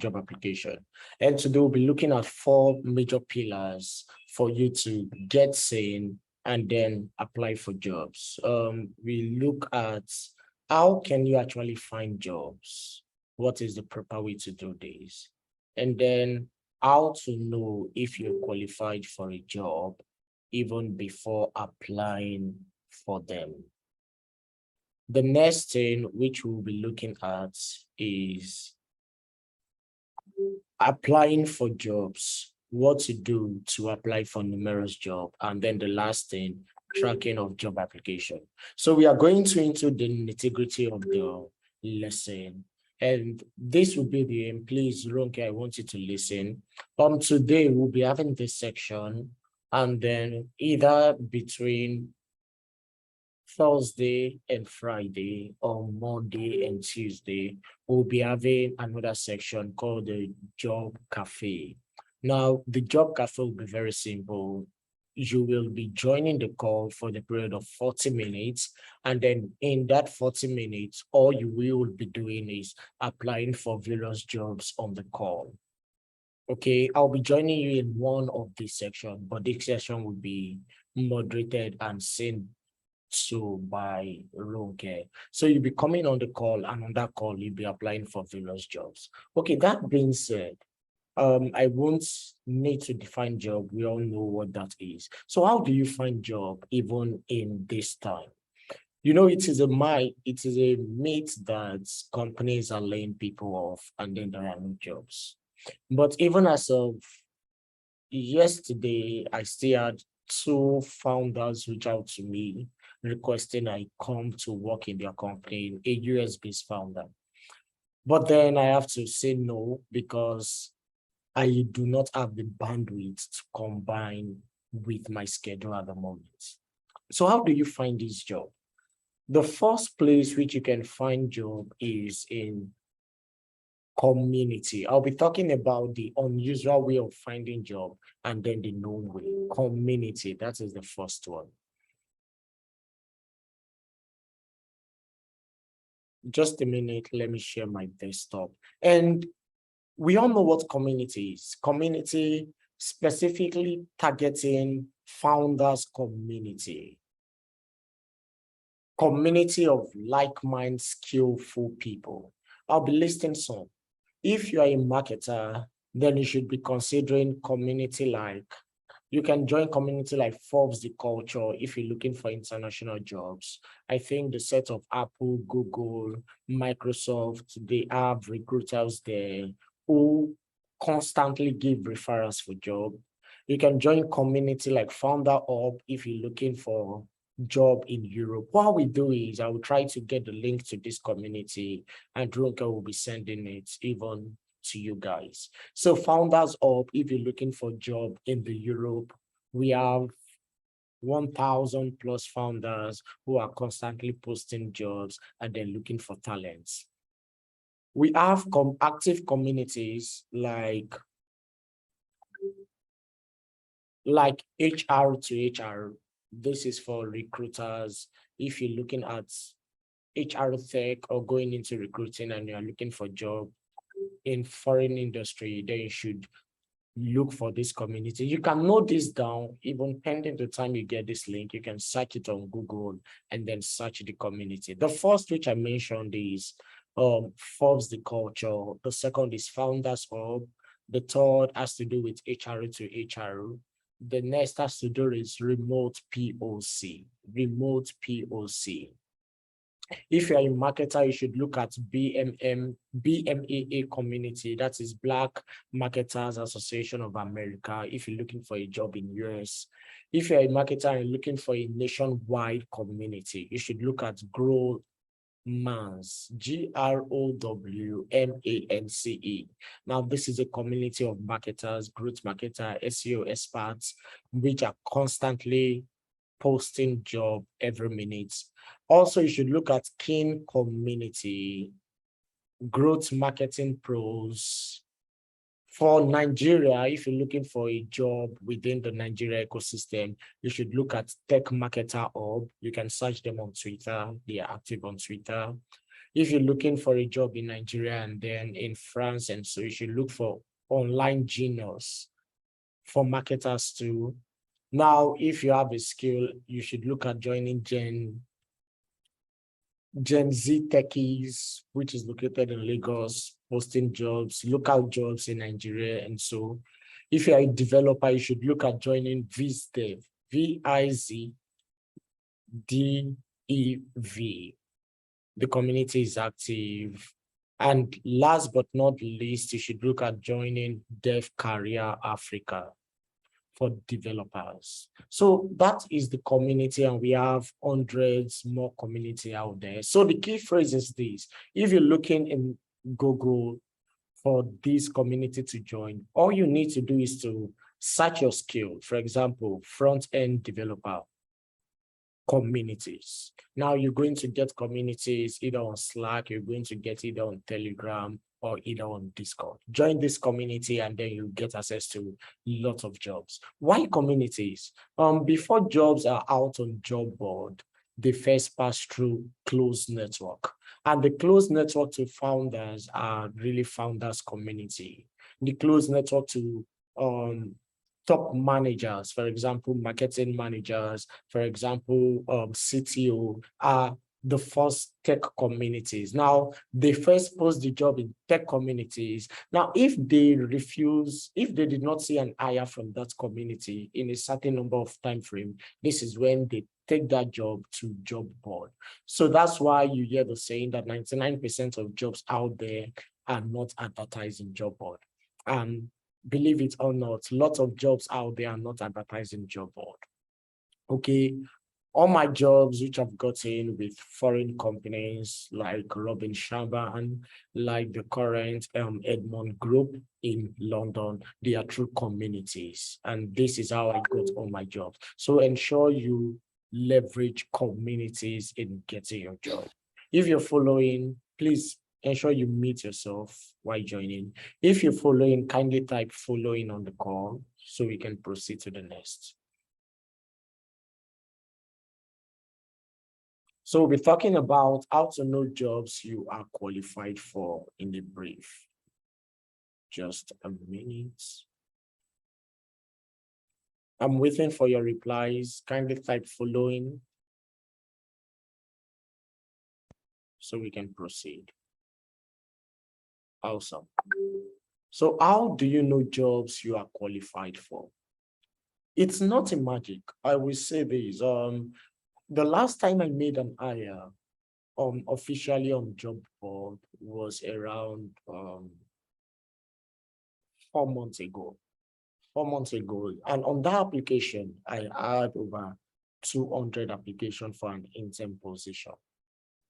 job application. And today we'll be looking at 4 major pillars for you to get seen and then apply for jobs. We look at how can you actually find jobs? What is the proper way to do this? And then how to know if you're qualified for a job even before applying for them. The next thing which we'll be looking at is applying for jobs, what to do to apply for numerous jobs, and then the last thing, tracking of job application. So we are going into the nitty-gritty of the lesson. And this will be the aim. Please, Ronke, I want you to listen. Today we'll be having this section, and then either between Thursday and Friday, or Monday and Tuesday, we'll be having another section called the Job Cafe. Now, the Job Cafe will be very simple. You will be joining the call for the period of 40 minutes. And then in that 40 minutes, all you will be doing is applying for various jobs on the call. Okay, I'll be joining you in one of these sections, but this session will be moderated and seen by Ronke. So you'll be coming on the call, and on that call, you'll be applying for various jobs. Okay, that being said, I won't need to define job. We all know what that is. So how do you find job even in this time? You know, it is a myth that companies are laying people off and then there are no jobs. But even as of yesterday, I still had 2 founders reach out to me requesting I come to work in their company, a US-based founder. But then I have to say no because I do not have the bandwidth to combine with my schedule at the moment. So how do you find this job? The first place which you can find job is in community. I'll be talking about the unusual way of finding job and then the known way. Community, that is the first one. Just a minute, let me share my desktop. And we all know what community is. Community specifically targeting founders community. Community of like-minded, skillful people. I'll be listing some. If you are a marketer, then you should be considering community like, you can join community like Forbes The Culture if you're looking for international jobs. I think the set of Apple, Google, Microsoft, they have recruiters there who constantly give referrals for job. You can join community like Founder Hub if you're looking for job in Europe. What we do is I will try to get the link to this community and Ronke will be sending it even to you guys. So Founders Hub, if you're looking for job in the Europe, we have 1,000 plus founders who are constantly posting jobs and then looking for talents. We have active communities like HR to HR. This is for recruiters. If you're looking at HR tech or going into recruiting and you're looking for a job in foreign industry, then you should look for this community. You can note this down, even pending the time you get this link, you can search it on Google and then search the community. The first, which I mentioned, is Forbes The Culture. The second is Founders Hub. The third has to do with HR to HR. The next has to do with remote POC. Remote POC. If you're a marketer, you should look at BMAA community, that is Black Marketers Association of America, if you're looking for a job in US. If you're a marketer and looking for a nationwide community, you should look at Grow Mance, GROWMANCE. Now, this is a community of marketers, growth marketer, SEO experts, which are constantly posting job every minute. Also, you should look at Kin Community, Growth Marketing Pros. For Nigeria, if you're looking for a job within the Nigeria ecosystem, you should look at Tech Marketer Hub. You can search them on Twitter. They are active on Twitter. If you're looking for a job in Nigeria and then in France, and so you should look for online genius for marketers too. Now, if you have a skill, you should look at joining Gen Z Techies, which is located in Lagos, posting jobs, local jobs in Nigeria. And so if you're a developer, you should look at joining VizDev, VizDev. The community is active. And last but not least, you should look at joining Dev Career Africa for developers. So that is the community, and we have hundreds more community out there. So the key phrase is this: if you're looking in Google for this community to join, all you need to do is to search your skill. For example, front-end developer communities. Now you're going to get communities either on Slack, you're going to get either on Telegram, or either on Discord. Join this community and then you get access to lots of jobs. Why communities? Before jobs are out on job board, they first pass through closed network. And the closed network to founders are really founders community. The closed network to top managers, for example, marketing managers, for example, CTO, are the first tech communities. Now, they first post the job in tech communities. Now, if they refuse, if they did not see an hire from that community in a certain number of time frame, this is when they take that job to job board. So that's why you hear the saying that 99% of jobs out there are not advertised in job board. And believe it or not, lots of jobs out there are not advertising job board. Okay, all my jobs which I've gotten with foreign companies like Robin Sharma and like the current Edmond Group in London, they are through communities. And this is how I got all my jobs. So ensure you leverage communities in getting your job. If you're following, please ensure you meet yourself while joining. If you're following, kindly type following on the call so we can proceed to the next. So we'll be talking about how to know jobs you are qualified for in the brief. Just a minute. I'm waiting for your replies. Kindly type following so we can proceed. Awesome. So how do you know jobs you are qualified for? It's not a magic. I will say this. The last time I made an hire officially on job board was around 4 months ago. 4 months ago. And on that application, I had over 200 applications for an intern position.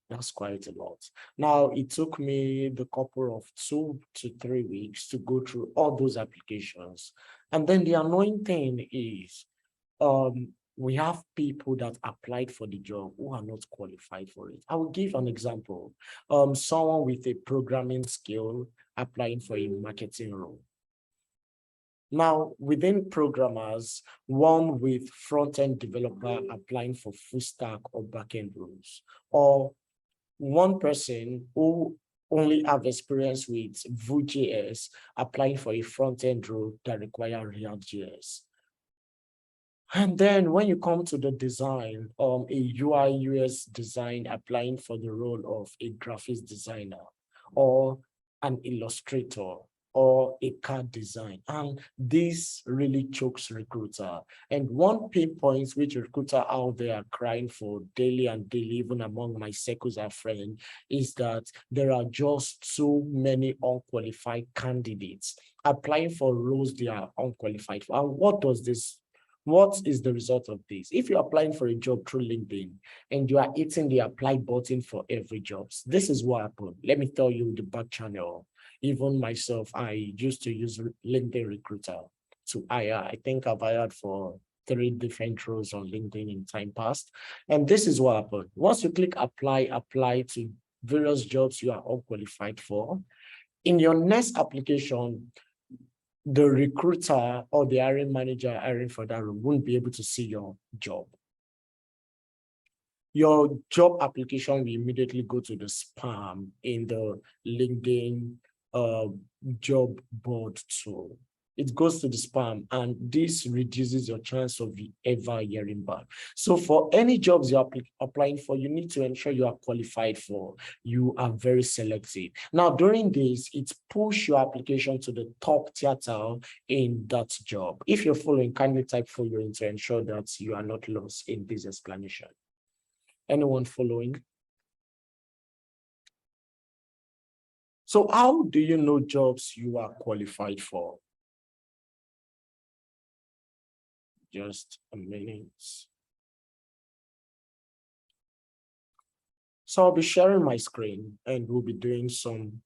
That's quite a lot. Now, it took me the couple of 2 to 3 weeks to go through all those applications. And then the annoying thing is, we have people that applied for the job who are not qualified for it. I will give an example. Someone with a programming skill applying for a marketing role. Now, within programmers, one with front-end developer applying for full stack or back-end roles, or one person who only have experience with Vue.js applying for a front-end role that require React.js. And then when you come to the design, a UI UX design applying for the role of a graphics designer or an illustrator or a CAD design. And this really chokes recruiter. And one pain point which recruiter out there are crying for daily and daily, even among my circles and friends, is that there are just so many unqualified candidates applying for roles they are unqualified for. And what is the result of this? If you're applying for a job through LinkedIn and you are hitting the apply button for every job, this is what happened. Let me tell you the back channel. Even myself, I used to use LinkedIn Recruiter to hire. I think I've hired for 3 different roles on LinkedIn in time past. And this is what happened. Once you click apply to various jobs you are unqualified for, in your next application, the recruiter or the hiring manager hiring for that role won't be able to see your job. your job application will immediately go to the spam in the LinkedIn job board tool. It goes to the spam, and this reduces your chance of ever hearing back. So for any jobs you're applying for, you need to ensure you are qualified for. You are very selective. Now, during this, it push your application to the top tier in that job. If you're following, kindly type following to ensure that you are not lost in this explanation. Anyone following? So how do you know jobs you are qualified for? Just a minute. So I'll be sharing my screen and we'll be doing some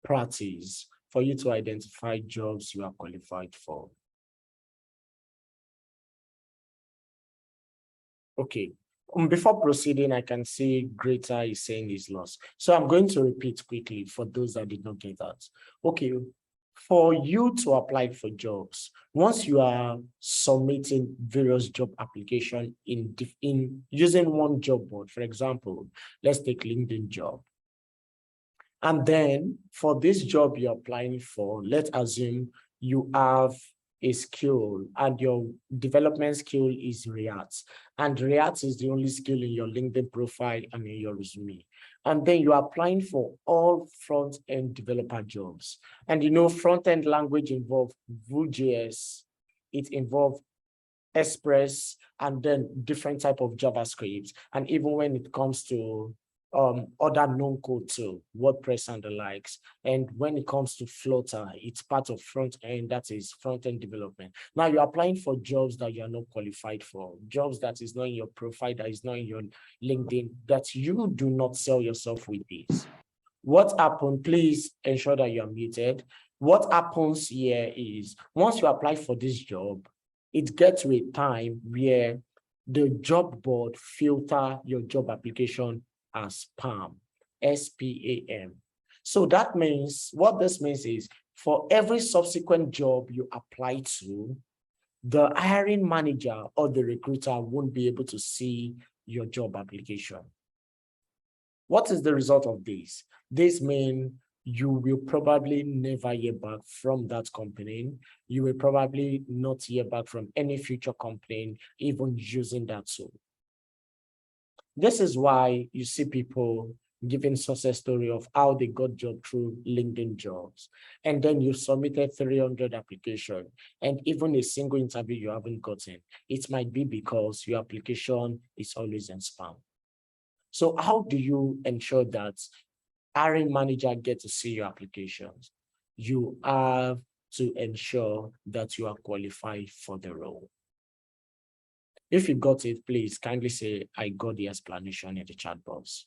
practice for you to identify jobs you are qualified for. Okay. Before proceeding, I can see Greater is saying is lost. So I'm going to repeat quickly for those that did not get that. Okay. For you to apply for jobs, once you are submitting various job application in using one job board, for example, let's take LinkedIn job. And then for this job you're applying for, let's assume you have a skill and your development skill is React. And React is the only skill in your LinkedIn profile and in your resume. And then you're applying for all front-end developer jobs. And you know, front-end language involve Vue.js, it involves Express, and then different type of JavaScript. And even when it comes to other known code too, WordPress and the likes. And when it comes to Flutter, it's part of front end, that is front end development. Now you're applying for jobs that you're not qualified for, jobs that is not in your profile, that is not in your LinkedIn, that you do not sell yourself with this. What happened? Please ensure that you're muted. What happens here is once you apply for this job, it gets to a time where the job board filter your job application as spam, S-P-A-M. So that means, what this means is for every subsequent job you apply to, the hiring manager or the recruiter won't be able to see your job application. What is the result of this? This means you will probably never hear back from that company. You will probably not hear back from any future company, even using that tool. This is why you see people giving success story of how they got job through LinkedIn jobs. And then you submitted 300 applications and even a single interview you haven't gotten. It might be because your application is always in spam. So how do you ensure that hiring manager get to see your applications? You have to ensure that you are qualified for the role. If you got it, please kindly say, I got the explanation in the chat box.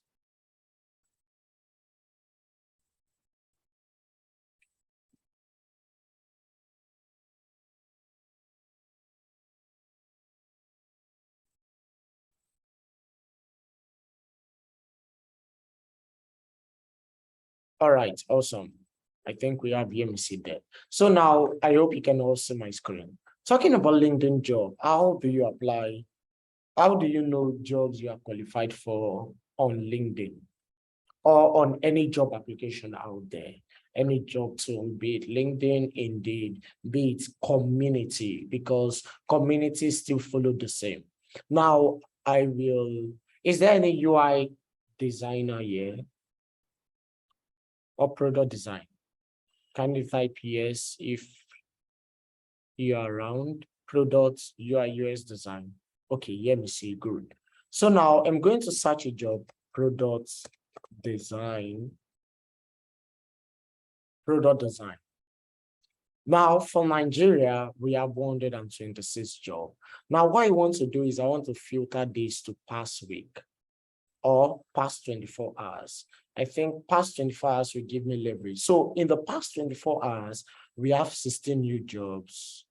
All right, awesome. I think we have EMC there. So now I hope you can all see my screen. Talking about LinkedIn job, how do you apply? How do you know jobs you are qualified for on LinkedIn or on any job application out there? Any job tool, be it LinkedIn, Indeed, be it Community, because communities still follow the same. Now, is there any UI designer here or product design? Kindly type yes if you are around. Products, UI, UX design. Okay, let me see, good. So now I'm going to search a job, products design, product design. Now for Nigeria, we have 126 jobs. Now what I want to do is I want to filter this to past week or past 24 hours. I think past 24 hours will give me leverage. So in the past 24 hours, we have 16 new jobs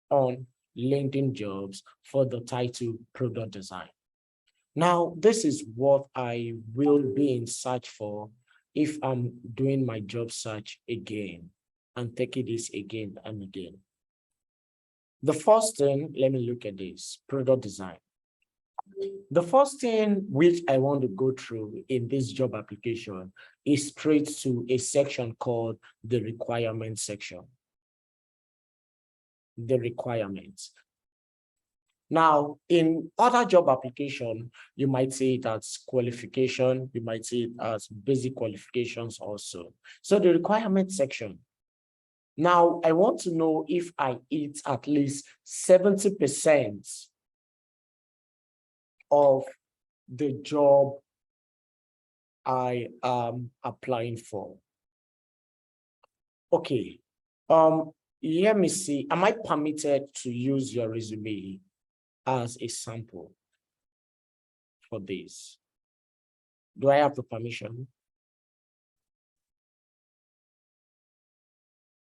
on LinkedIn jobs for the title product design. Now, this is what I will be in search for if I'm doing my job search again and taking this again and again. The first thing, let me look at this, product design. The first thing which I want to go through in this job application is straight to a section called the requirements section. The requirements. Now, in other job application, you might see it as qualification, you might see it as basic qualifications also. So the requirement section. Now, I want to know if I hit at least 70% of the job I am applying for. Okay. Let me see. Am I permitted to use your resume as a sample for this? Do I have the permission?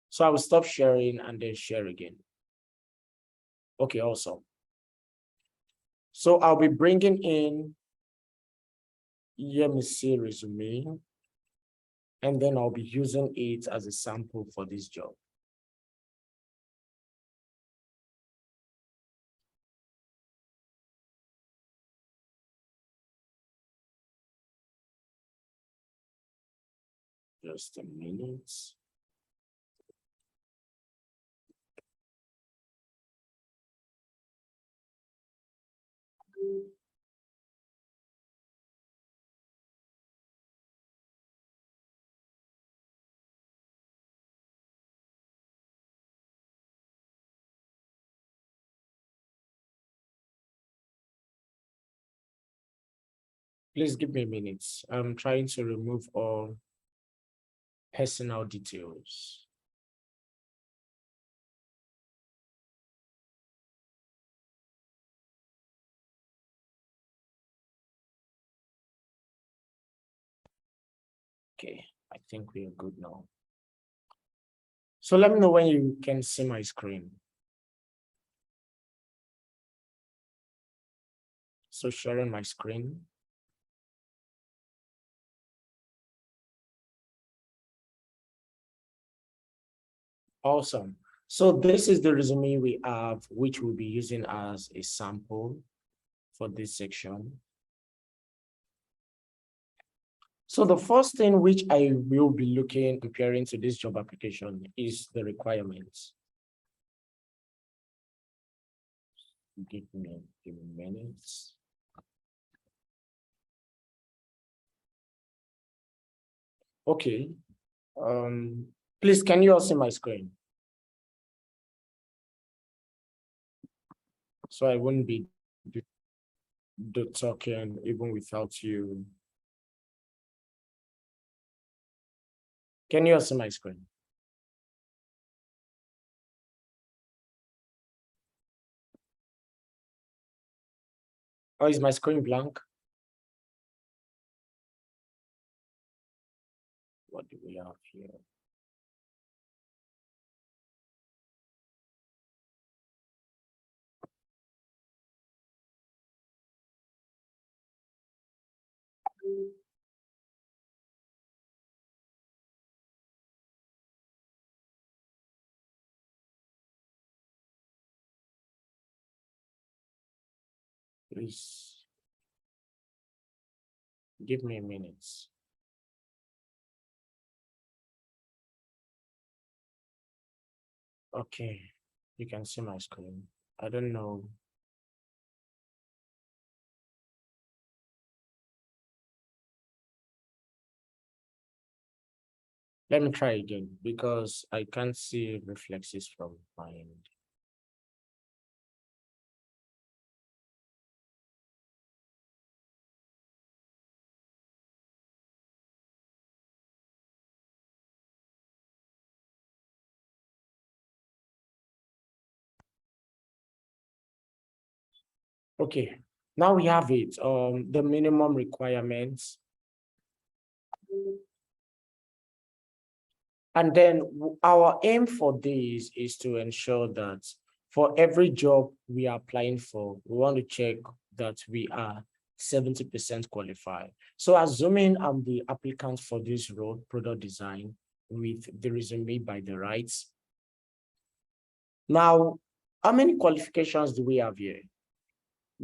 So I will stop sharing and then share again. Okay, awesome. So I'll be bringing in EMC resume, and then I'll be using it as a sample for this job. Just a minute. Please give me a minute. I'm trying to remove all personal details. Okay, I think we are good now. So let me know when you can see my screen. So sharing my screen. Awesome. So this is the resume we have, which we'll be using as a sample for this section. So the first thing which I will be looking, comparing to this job application is the requirements. Give me a few minutes. Okay. Please, can you all see my screen? So I wouldn't be talking even without you. Can you all see my screen? Or is my screen blank? What do we have here? Please give me a minute. Okay, you can see my screen. I don't know. Let me try again because I can't see reflexes from my end. Okay, now we have it. The minimum requirements. And then our aim for this is to ensure that for every job we are applying for, we want to check that we are 70% qualified. So assuming I'm the applicant for this role, product design, with the resume by the rights. Now, how many qualifications do we have here?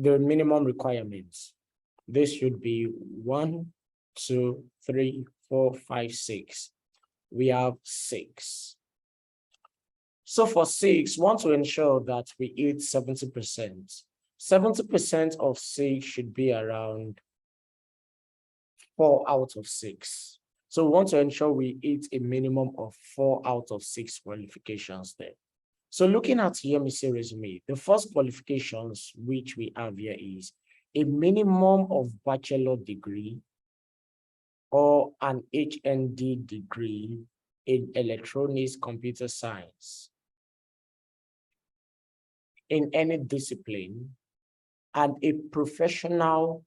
the minimum requirements. This should be 1, 2, 3, 4, 5, 6. We have 6. So for 6, we want to ensure that we hit 70%. 70% of 6 should be around 4 out of 6. So we want to ensure we hit a minimum of 4 out of 6 qualifications there. So looking at EMC resume, the first qualifications which we have here is a minimum of bachelor degree or an HND degree in electronics computer science in any discipline, and a professional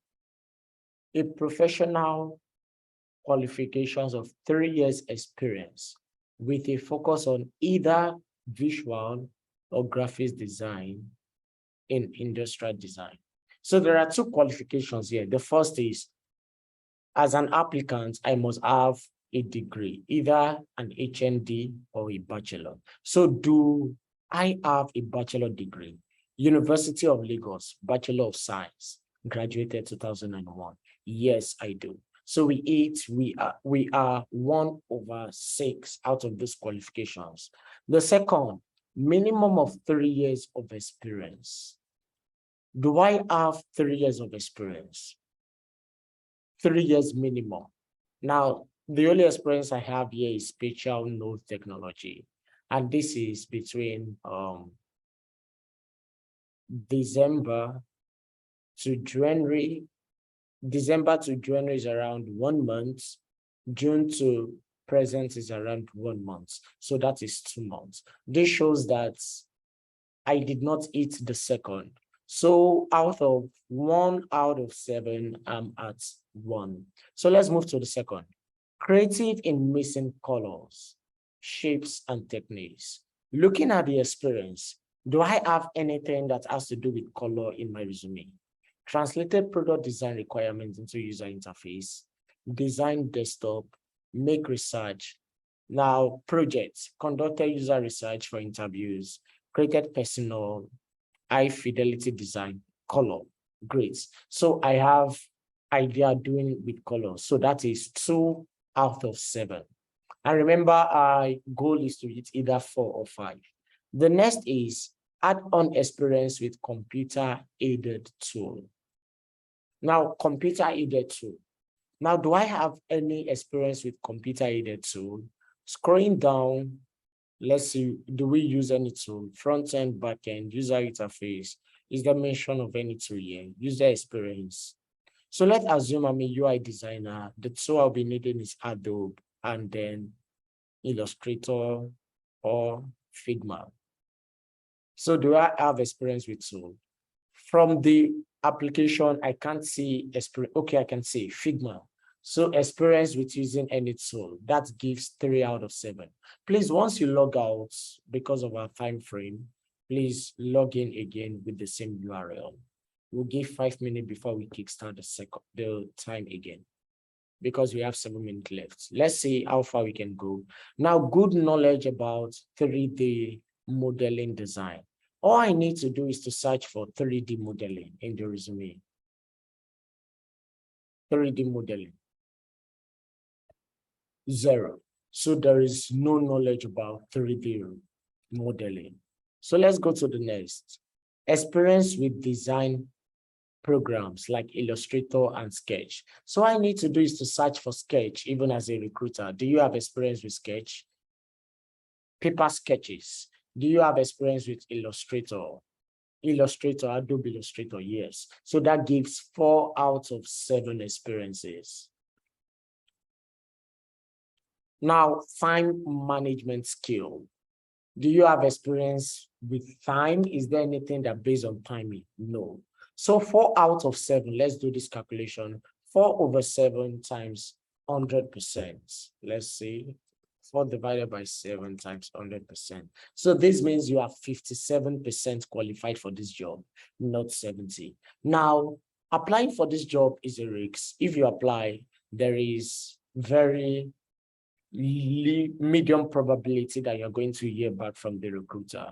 qualifications of 3 years experience with a focus on either visual or graphics design in industrial design. So there are 2 qualifications here. The first is, as an applicant, I must have a degree, either an HND or a bachelor. So do I have a bachelor degree? University of Lagos, Bachelor of Science, graduated 2001. Yes, I do. So we are 1/6 out of these qualifications. The second, minimum of 3 years of experience. Do I have 3 years of experience? 3 years minimum. Now, the only experience I have here is spatial node technology, and this is between December to January. December to January is around 1 month. June to present is around 1 month. So that is 2 months. This shows that I did not hit the second. So out of 1 out of 7, I'm at 1. So let's move to the second. Creative in mixing colors, shapes, and techniques. Looking at the experience, do I have anything that has to do with color in my resume? Translated product design requirements into user interface, design desktop, make research. Now, projects, conducted user research for interviews, created personal, high fidelity design, color, great. So I have idea doing with color. So that is 2 out of 7. And remember, our goal is to hit either 4 or 5. The next is add-on experience with computer-aided tool. Now, computer-aided tool. Now, do I have any experience with computer-aided tool? Scrolling down, let's see, do we use any tool? Front-end, back-end, user interface. Is there mention of any tool here? User experience. So let's assume I'm a UI designer. The tool I'll be needing is Adobe and then Illustrator or Figma. So do I have experience with tool? From the application, I can't see experience. Okay, I can see Figma. So experience with using any tool, that gives 3 out of 7. Please, once you log out, because of our time frame, please log in again with the same URL. We'll give 5 minutes before we kickstart the time again, because we have 7 minutes left. Let's see how far we can go. Now, good knowledge about 3D modeling design. All I need to do is to search for 3D modeling in the resume. 3D modeling. 0. So there is no knowledge about 3D modeling. So let's go to the next. Experience with design programs like Illustrator and Sketch. So all I need to do is to search for Sketch, even as a recruiter. Do you have experience with Sketch? Paper sketches. Do you have experience with Illustrator? Illustrator, Adobe Illustrator, yes. So that gives 4 out of 7 experiences. Now, time management skill. Do you have experience with time? Is there anything that based on timing? No. So 4 out of 7, let's do this calculation. 4/7 times 100%. Let's see. 4 divided by 7 times 100%. So this means you are 57% qualified for this job, not 70. Now, applying for this job is a risk. If you apply, there is very medium probability that you're going to hear back from the recruiter.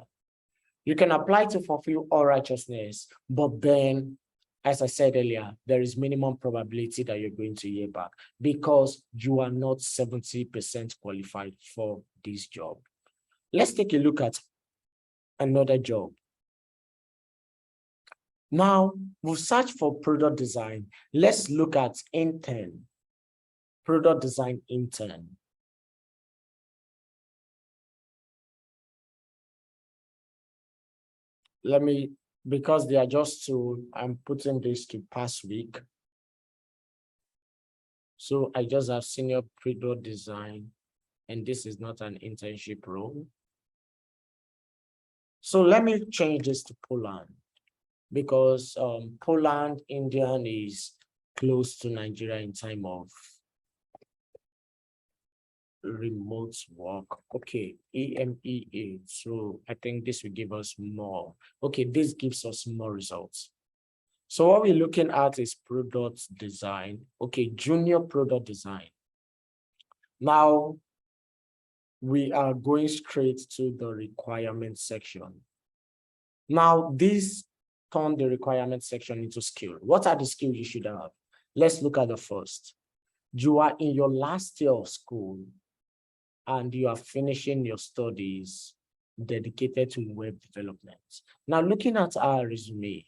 You can apply to fulfill all righteousness, but then as I said earlier, there is minimum probability that you're going to hear back because you are not 70% qualified for this job. Let's take a look at another job. Now, we'll search for product design. Let's look at intern, product design intern. Let me, because they are just two, I'm putting this to past week. So I just have senior product design, and this is not an internship role. So let me change this to Poland, because Poland, Indian is close to Nigeria in time of remote work. Okay, EMEA. So I think this will give us more. Okay, this gives us more results. So what we're looking at is product design. Okay, junior product design. Now we are going straight to the requirement section. Now this turn the requirement section into skill. What are the skills you should have? Let's look at the first. You are in your last year of school and you are finishing your studies dedicated to web development. Now, looking at our resume,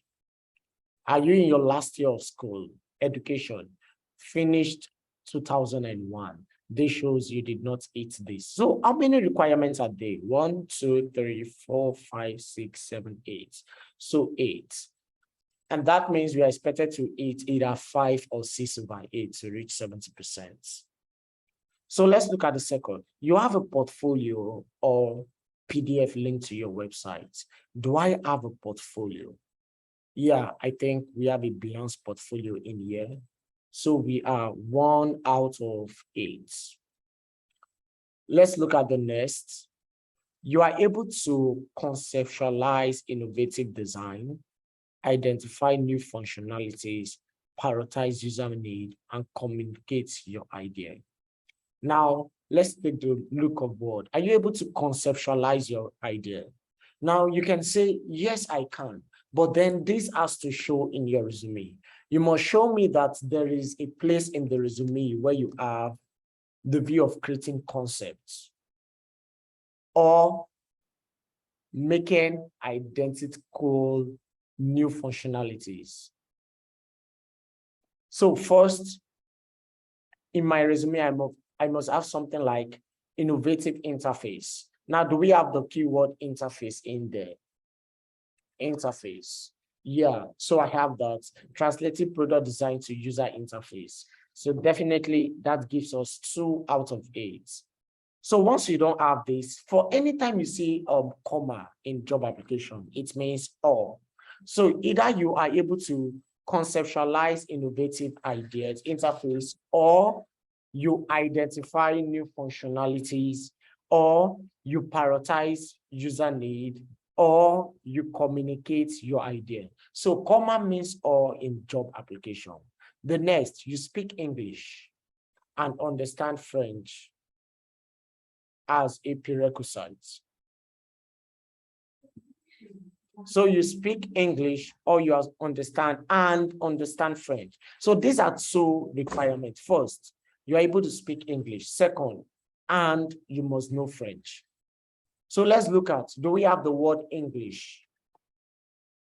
are you in your last year of school, education, finished 2001? This shows you did not hit this. So how many requirements are there? 1, 2, 3, 4, 5, 6, 7, 8. So 8. And that means we are expected to hit either 5 or 6 over 8 to reach 70%. So let's look at the second. You have a portfolio or PDF linked to your website. Do I have a portfolio? Yeah, I think we have a Beyonce portfolio in here. So we are 1 out of 8. Let's look at the next. You are able to conceptualize innovative design, identify new functionalities, prioritize user need, and communicate your idea. Now, let's take the look of word. Are you able to conceptualize your idea? Now, you can say, yes, I can, but then this has to show in your resume. You must show me that there is a place in the resume where you have the view of creating concepts or making identical new functionalities. So first, in my resume, I must have something like innovative interface. Now, do we have the keyword interface in there? Interface. Yeah, so I have that. Translating product design to user interface. So definitely that gives us 2 out of 8. So once you don't have this, for any time you see comma in job application, it means or. So either you are able to conceptualize innovative ideas, interface, or you identify new functionalities, or you prioritize user need, or you communicate your idea. So comma means or in job application. The next, you speak English and understand French as a prerequisite. So you speak English or you understand French. So these are 2 requirements. First, you are able to speak English. Second, and you must know French. So let's look at, do we have the word English?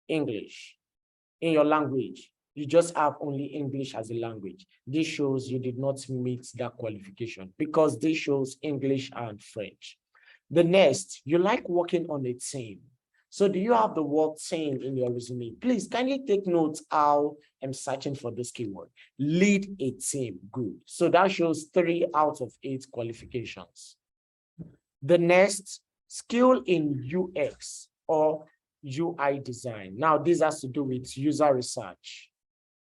English in your language. You just have only English as a language. This shows you did not meet that qualification because this shows English and French. The next, you like working on a team. So do you have the word team in your resume? Please kindly take note how I'm searching for this keyword. Lead a team, good. So that shows 3 out of 8 qualifications. The next, skill in UX or UI design. Now this has to do with user research.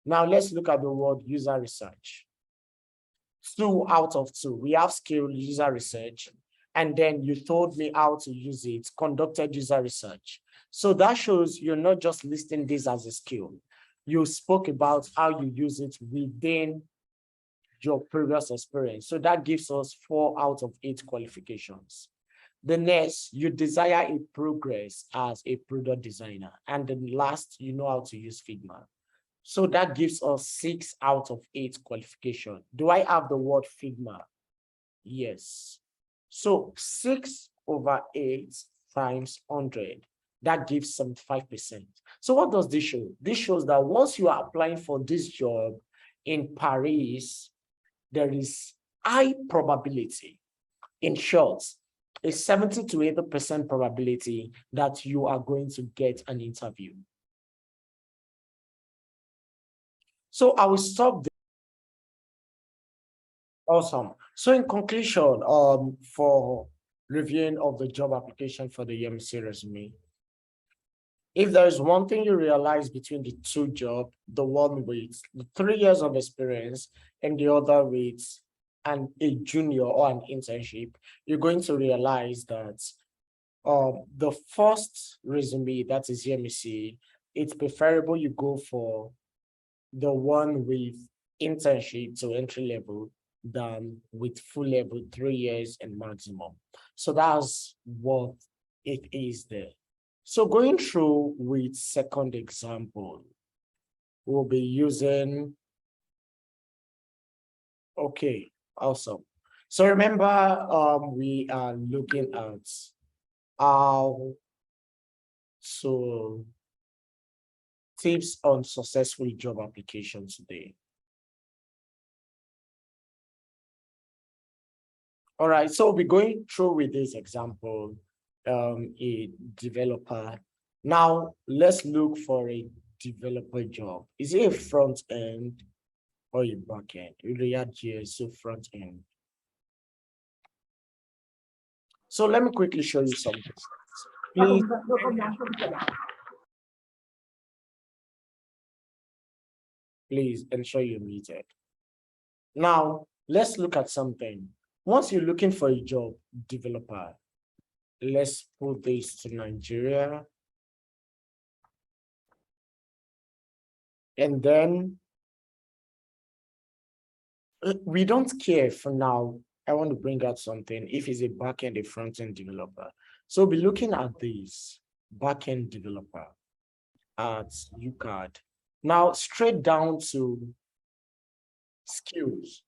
Now let's look at the word user research. 2 out of 2. We have skill user research, and then you told me how to use it, conducted user research. So that shows you're not just listing this as a skill. You spoke about how you use it within your previous experience. So that gives us 4 out of 8 qualifications. The next, you desire a progress as a product designer. And the last, you know how to use Figma. So that gives us 6 out of 8 qualification. Do I have the word Figma? Yes. So 6/8 times 100, that gives 75%. So what does this show? This shows that once you are applying for this job in Paris, there is high probability. In short, a 70 to 80% probability that you are going to get an interview. So I will stop there. Awesome. So in conclusion, for reviewing of the job application for the EMC resume, if there is one thing you realize between the two jobs, the one with the 3 years of experience and the other with a junior or an internship, you're going to realize that the first resume, that is EMC, it's preferable you go for the one with internship to entry level than with full level 3 years and maximum. So that's what it is there. So going through with second example, we'll be using, okay, awesome. So remember, we are looking at how to tips on successful job application today. All right, so we're going through with this example, a developer. Now let's look for a developer job. Is it a front end or a back end? React.js, so front end. So let me quickly show you something. Please, please ensure you're muted. Now let's look at something. Once you're looking for a job, developer, let's put this to Nigeria. And then we don't care for now. I want to bring out something if it's a backend, a front-end developer. So we'll be looking at this backend developer at UCAD. Now, straight down to skills.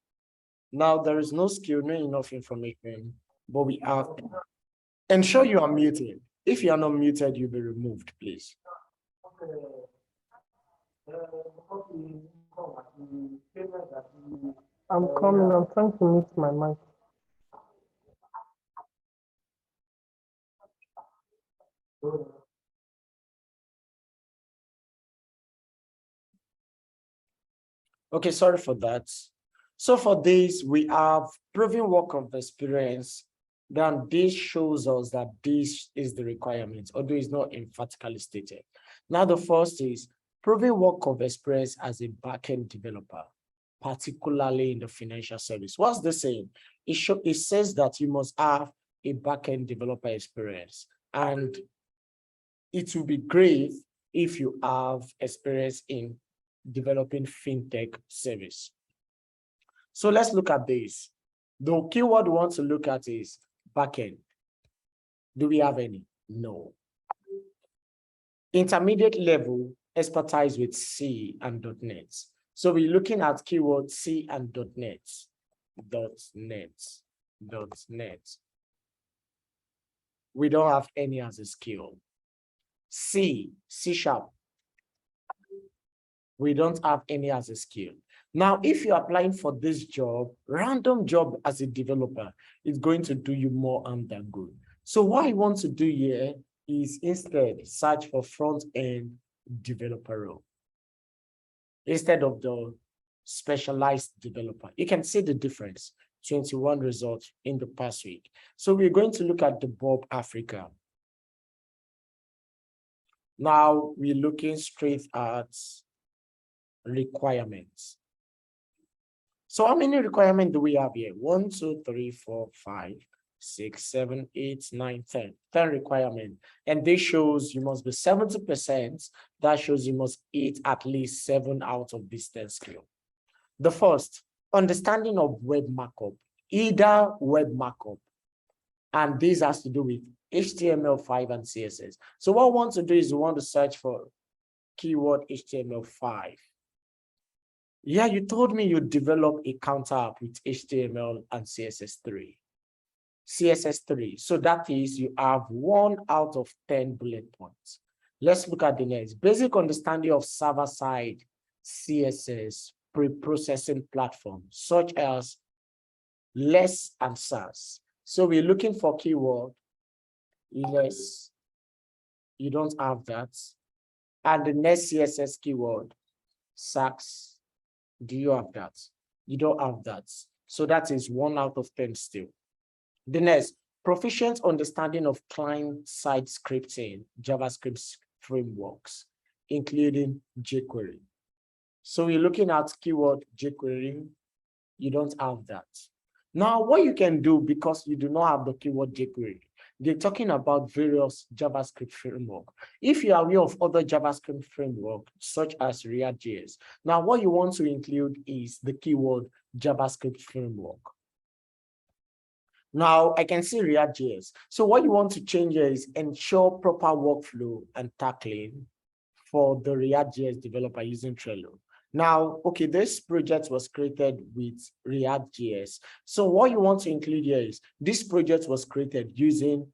Now, there is no skill, no enough information, but we have. Ensure you are muted. If you are not muted, you'll be removed, please. I'm coming. I'm trying to mute my mic. Okay, sorry for that. So for this, we have proven work of experience. Then this shows us that this is the requirement, although it's not emphatically stated. Now, the first is proven work of experience as a backend developer, particularly in the financial service. What's this saying? It says that you must have a backend developer experience, and it will be great if you have experience in developing fintech service. So let's look at this. The keyword we want to look at is backend. Do we have any? No. Intermediate level, expertise with C and .NET. So we're looking at keyword C and .NET. .NET. We don't have any as a skill. C Sharp. We don't have any as a skill. Now, if you're applying for this job, random job as a developer, it's going to do you more harm than good. So what I want to do here is instead search for front-end developer role instead of the specialized developer. You can see the difference, 21 results in the past week. So we're going to look at the Bob Africa. Now we're looking straight at requirements. So how many requirements do we have here? 1, 2, 3, 4, 5, 6, 7, 8, 9, 10. 10 requirements. And this shows you must be 70%. That shows you must eat at least 7 out of these 10 skills. The first, understanding of web markup, either web markup. And this has to do with HTML5 and CSS. So what I want to do is we want to search for keyword HTML5. Yeah, you told me you develop a counter app with HTML and CSS3. CSS3. So that is you have 1 out of 10 bullet points. Let's look at the next. Basic understanding of server-side CSS pre-processing platform, such as less and SAS. So we're looking for keyword less. You don't have that. And the next CSS keyword, SAS. Do you have that? You don't have that. So that is 1 out of 10 still. The next, proficient understanding of client-side scripting, JavaScript frameworks, including jQuery. So we're looking at keyword jQuery. You don't have that. Now, what you can do, because you do not have the keyword jQuery, they're talking about various JavaScript framework. If you are aware of other JavaScript framework, such as React.js, now what you want to include is the keyword JavaScript framework. Now, I can see React.js. So what you want to change here is ensure proper workflow and tackling for the React.js developer using Trello. Now, okay, this project was created with React.js. So what you want to include here is this project was created using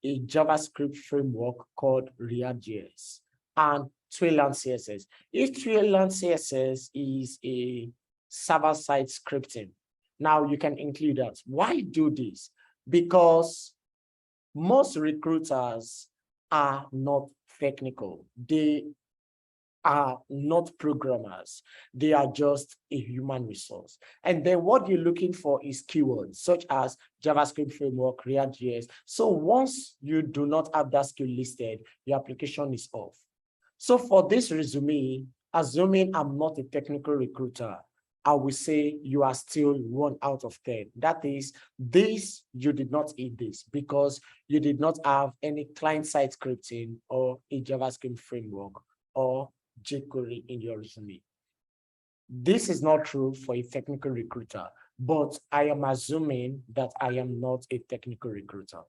a JavaScript framework called React.js and Twilio CSS. If Twilio CSS is a server-side scripting, now you can include that. Why do this? Because most recruiters are not technical. They are not programmers. They are just a human resource. And then what you're looking for is keywords such as JavaScript framework, React.js. So once you do not have that skill listed, your application is off. So for this resume, assuming I'm not a technical recruiter, I will say you are still 1 out of 10. That is, this, you did not eat this because you did not have any client-side scripting or a JavaScript framework or jQuery in your resume. This is not true for a technical recruiter, but I am assuming that I am not a technical recruiter.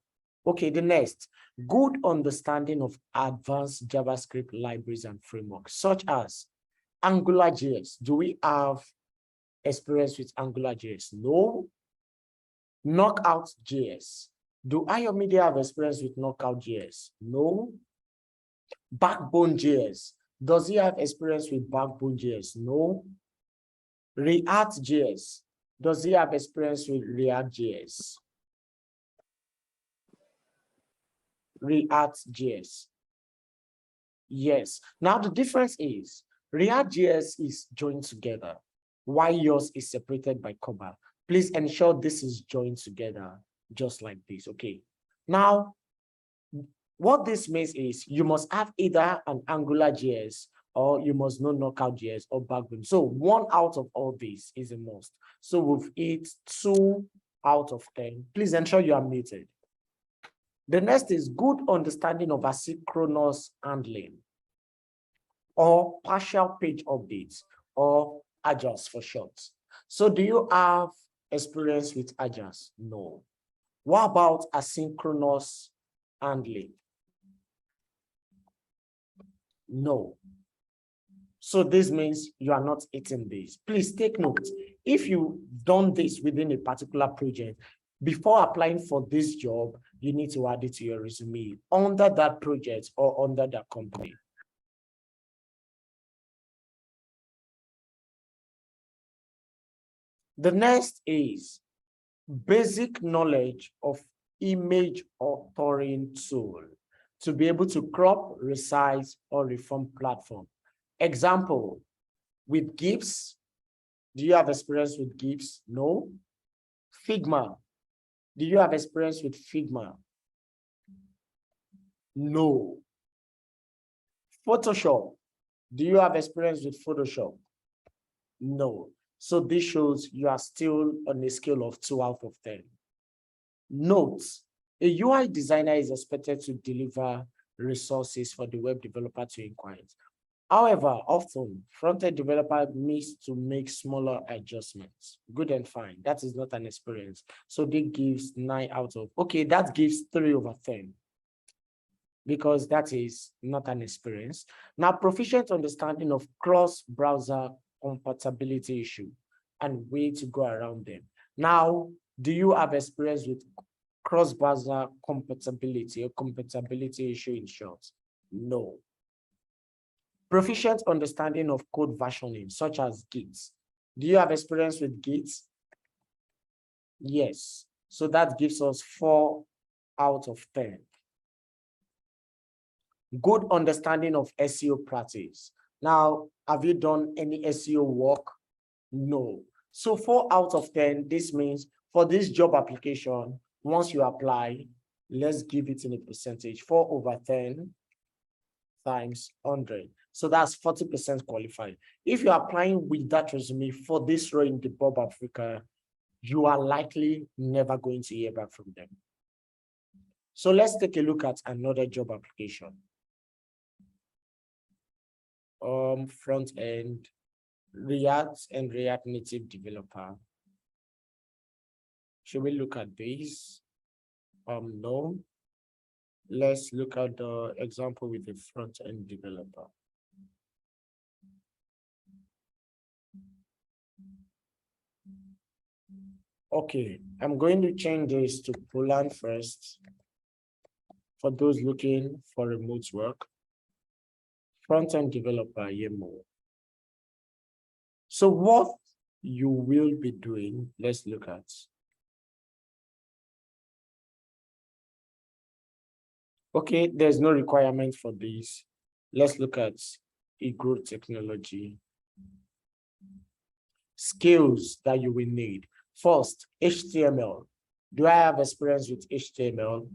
Okay, the next, good understanding of advanced JavaScript libraries and frameworks, such as AngularJS. Do we have experience with AngularJS? No. Knockout.js. Do IOMedia have experience with Knockout.js? No. Backbone.js. Does he have experience with Backbone.js? No. React.js. Does he have experience with React.js? React.js. Yes. Now the difference is React.js is joined together, while yours is separated by comma. Please ensure this is joined together just like this. Okay. Now, what this means is you must have either an AngularJS or you must know Knockout.js or Backbone. So 1 out of all these is a must. So we've hit 2 out of 10. Please ensure you are muted. The next is good understanding of asynchronous handling or partial page updates or Ajax for short. So do you have experience with Ajax? No. What about asynchronous handling? No. So this means you are not eating this. Please take note. If you've done this within a particular project, before applying for this job, you need to add it to your resume under that project or under that company. The next is basic knowledge of image authoring tool to be able to crop, resize, or reform platform. Example, with GIMP. Do you have experience with GIMP? No. Figma. Do you have experience with Figma? No. Photoshop. Do you have experience with Photoshop? No. So this shows you are still on a scale of 2 out of 10. Note, a UI designer is expected to deliver resources for the web developer to inquire. However, often front-end developer needs to make smaller adjustments. Good and fine. That is not an experience. So that gives 9 out of, okay, that gives 3 over 10. Because that is not an experience. Now, proficient understanding of cross-browser compatibility issue and way to go around them. Now, do you have experience with cross-browser compatibility or compatibility issue in short? No. Proficient understanding of code versioning, such as Git. Do you have experience with Git? Yes. So that gives us 4 out of 10. Good understanding of SEO practice. Now, have you done any SEO work? No. So 4 out of 10, this means for this job application, once you apply, let's give it in a percentage, 4/10 times 100. So that's 40% qualified. If you're applying with that resume for this role in the Bob Africa, you are likely never going to hear back from them. So let's take a look at another job application. Front end, React and React Native developer. Should we look at this? No. Let's look at the example with the front end developer. Okay, I'm going to change this to Poland first for those looking for remote work. Front-end developer, YAML. So what you will be doing, let's look at. Okay, there's no requirement for this. Let's look at eGrow technology. Skills that you will need. First, HTML. Do I have experience with HTML?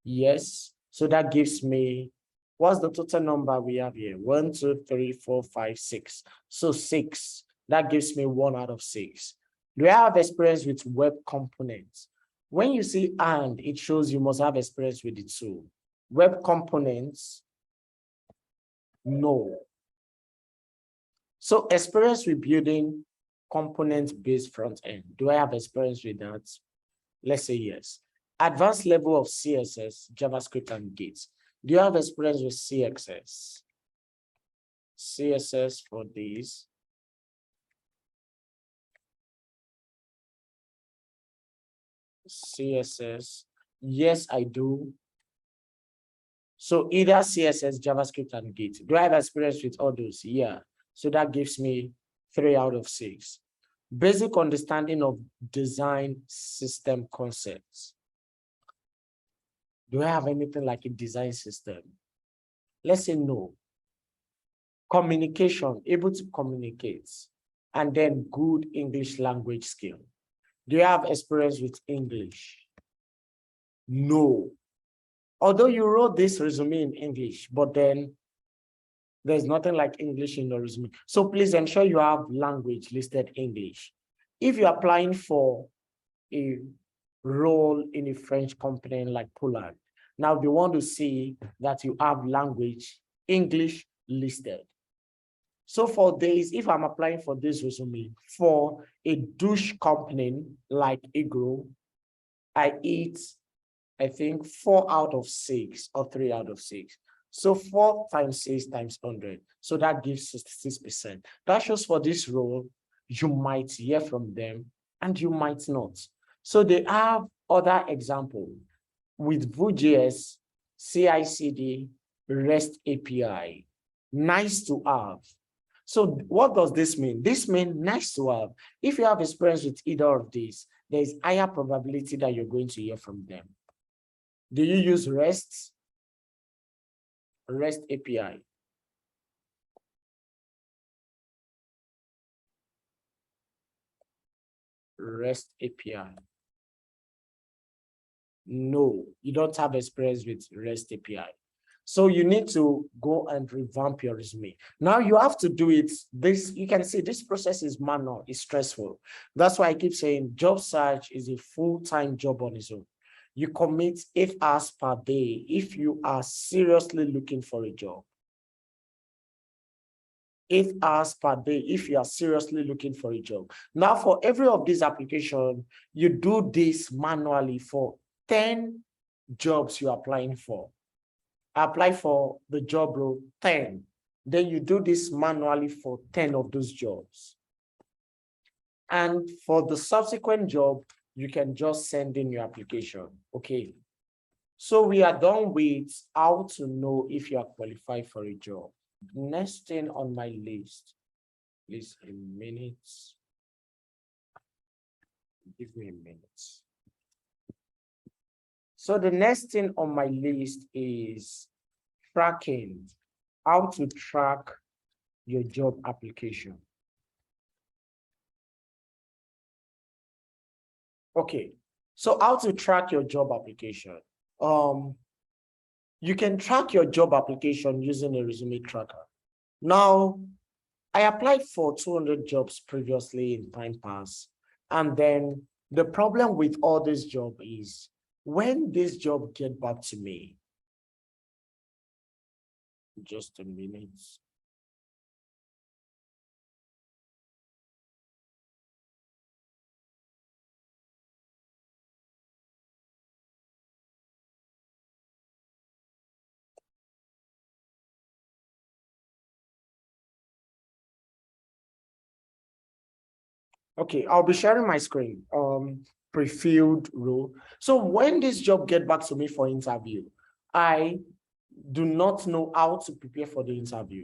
Yes. So that gives me, what's the total number we have here? 1, 2, 3, 4, 5, 6. So 6. That gives me 1 out of 6. Do I have experience with web components? When you see and, it shows you must have experience with it too. Web components, no. So experience with building component-based front end. Do I have experience with that? Let's say yes. Advanced level of CSS, JavaScript, and Git. Do you have experience with CSS? CSS for these. CSS, yes, I do. So either CSS, JavaScript, and Git. Do I have experience with all those? Yeah. So that gives me 3 out of 6. Basic understanding of design system concepts. Do I have anything like a design system? Let's say no. Communication, able to communicate, and then good English language skill. Do you have experience with English? No. Although you wrote this resume in English, but then there's nothing like English in your resume. So please ensure you have language listed English. If you're applying for a role in a French company like Poland, now they want to see that you have language English listed. So for this, if I'm applying for this resume for a douche company like eGrow, I eat, I think 4 out of 6 or 3 out of 6. So 4 times 6 times 100. So that gives 66%. That shows for this role, you might hear from them and you might not. So they have other examples with Vue.js, CI/CD, REST API. Nice to have. So what does this mean? This means nice to have. If you have experience with either of these, there is higher probability that you're going to hear from them. Do you use REST? REST API. REST API. No, you don't have experience with REST API. So you need to go and revamp your resume. Now you have to do it. This, you can see this process is manual, it's stressful. That's why I keep saying job search is a full-time job on its own. You commit 8 hours per day if you are seriously looking for a job. 8 hours per day if you are seriously looking for a job. Now, for every of these applications, you do this manually for 10 jobs you're applying for. Apply for the job role 10. Then you do this manually for 10 of those jobs. And for the subsequent job, you can just send in your application. Okay. So we are done with how to know if you are qualified for a job. Next thing on my list, please, a minute. Give me a minute. So the next thing on my list is tracking, how to track your job application. Okay, so how to track your job application? You can track your job application using a resume tracker. Now, I applied for 200 jobs previously in time past, and then the problem with all this job is when this job get back to me, just a minute. Okay, I'll be sharing my screen, pre-filled role. So when this job get back to me for interview, I do not know how to prepare for the interview.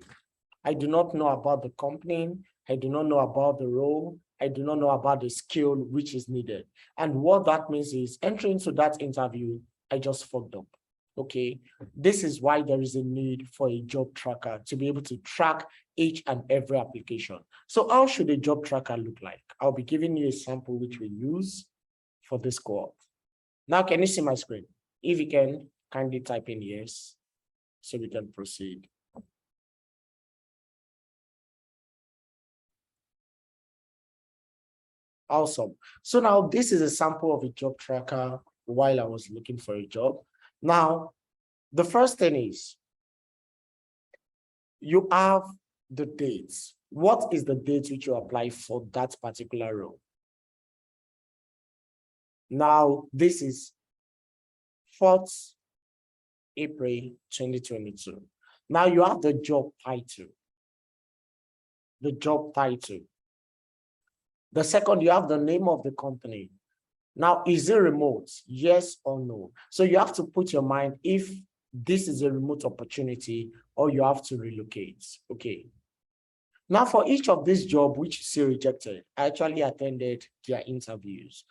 I do not know about the company. I do not know about the role. I do not know about the skill which is needed. And what that means is entering into that interview, I just fucked up. Okay, this is why there is a need for a job tracker to be able to track each and every application. So how should a job tracker look like? I'll be giving you a sample which we use for this cohort. Now, can you see my screen? If you can, kindly type in yes, so we can proceed. Awesome. So now this is a sample of a job tracker while I was looking for a job. Now, the first thing is you have the dates. What is the date which you apply for that particular role? Now, this is 4th April 2022. Now you have the job title. The job title. The second, you have the name of the company. Now, is it remote? Yes or no? So you have to put your mind if this is a remote opportunity or you have to relocate. Okay. Now, for each of these jobs which you see rejected, I actually attended their interviews.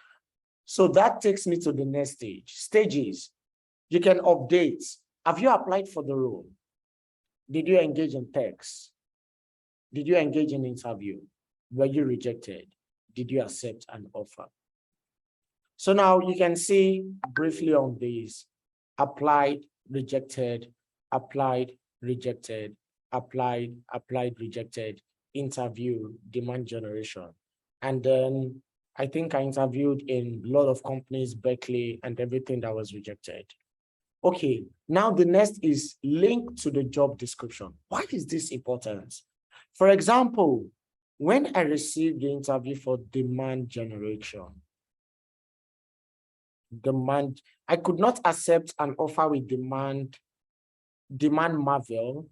So that takes me to the next stage. Stages. You can update. Have you applied for the role? Did you engage in text? Did you engage in interview? Were you rejected? Did you accept an offer? So now you can see briefly on this: applied, rejected, applied, rejected, applied, rejected, interview, demand generation. And then I think I interviewed in a lot of companies, Berkeley, and everything that was rejected. Okay, now the next is linked to the job description. Why is this important? For example, when I received the interview for demand generation, I could not accept an offer with demand Marvel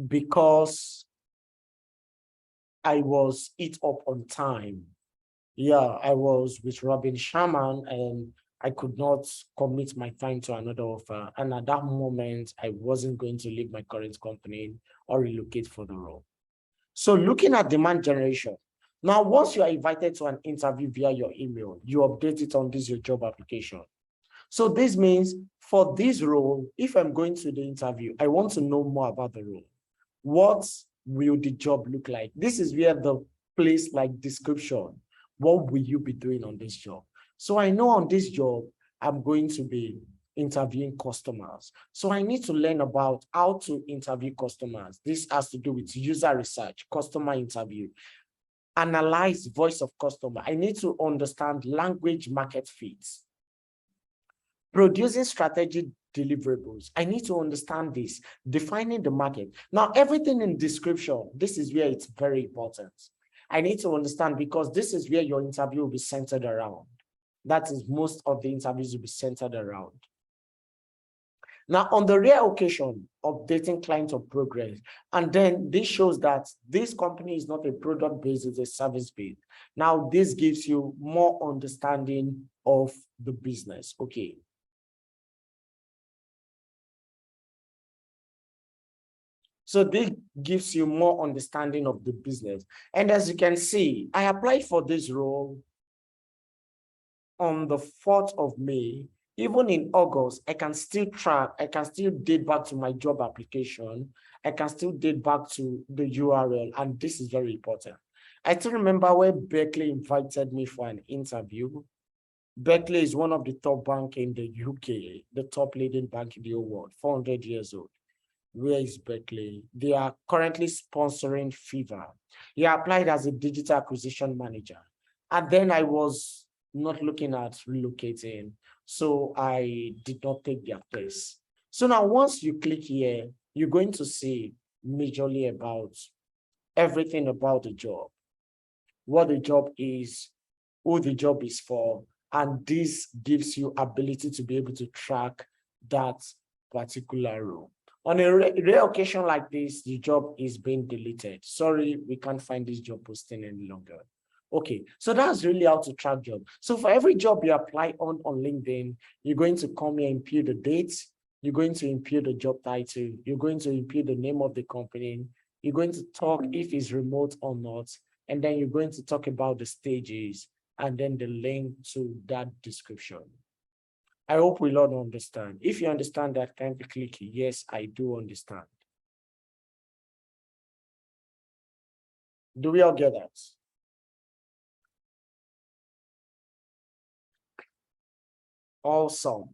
because I was eat up on time. Yeah, I was with Robin Sharman and I could not commit my time to another offer. And at that moment, I wasn't going to leave my current company or relocate for the role. So looking at demand generation, now once you are invited to an interview via your email, you update it on this your job application. So this means for this role, if I'm going to the interview, I want to know more about the role. What will the job look like? This is where the place like description. What will you be doing on this job? So I know on this job, I'm going to be interviewing customers. So I need to learn about how to interview customers. This has to do with user research, customer interview, analyze voice of customer. I need to understand language market fits. Producing strategic deliverables. I need to understand this, defining the market. Now, everything in description, this is where it's very important. I need to understand because this is where your interview will be centered around. That is most of the interviews will be centered around. Now, on the rare occasion, updating clients of progress, and then this shows that this company is not a product-based, it's a service-based. Now, this gives you more understanding of the business. Okay. So this gives you more understanding of the business. And as you can see, I applied for this role on the 4th of May. Even in August, I can still track, I can still date back to my job application. I can still date back to the URL, and this is very important. I still remember when Berkeley invited me for an interview. Berkeley is one of the top banks in the UK, the top leading bank in the whole world, 400 years old. Where is Berkeley? They are currently sponsoring Fever. He applied as a digital acquisition manager. And then I was not looking at relocating, so I did not take their test. So now once you click here, you're going to see majorly about everything about the job, what the job is, who the job is for, and this gives you ability to be able to track that particular role. On a rare occasion like this, the job is being deleted. Sorry, we can't find this job posting any longer. Okay, so that's really how to track job. So for every job you apply on LinkedIn, you're going to come here and input the dates, you're going to input the job title, you're going to input the name of the company, you're going to talk if it's remote or not, and then you're going to talk about the stages and then the link to that description. I hope we all understand. If you understand that, kindly click yes, I do understand. Do we all get that? Awesome.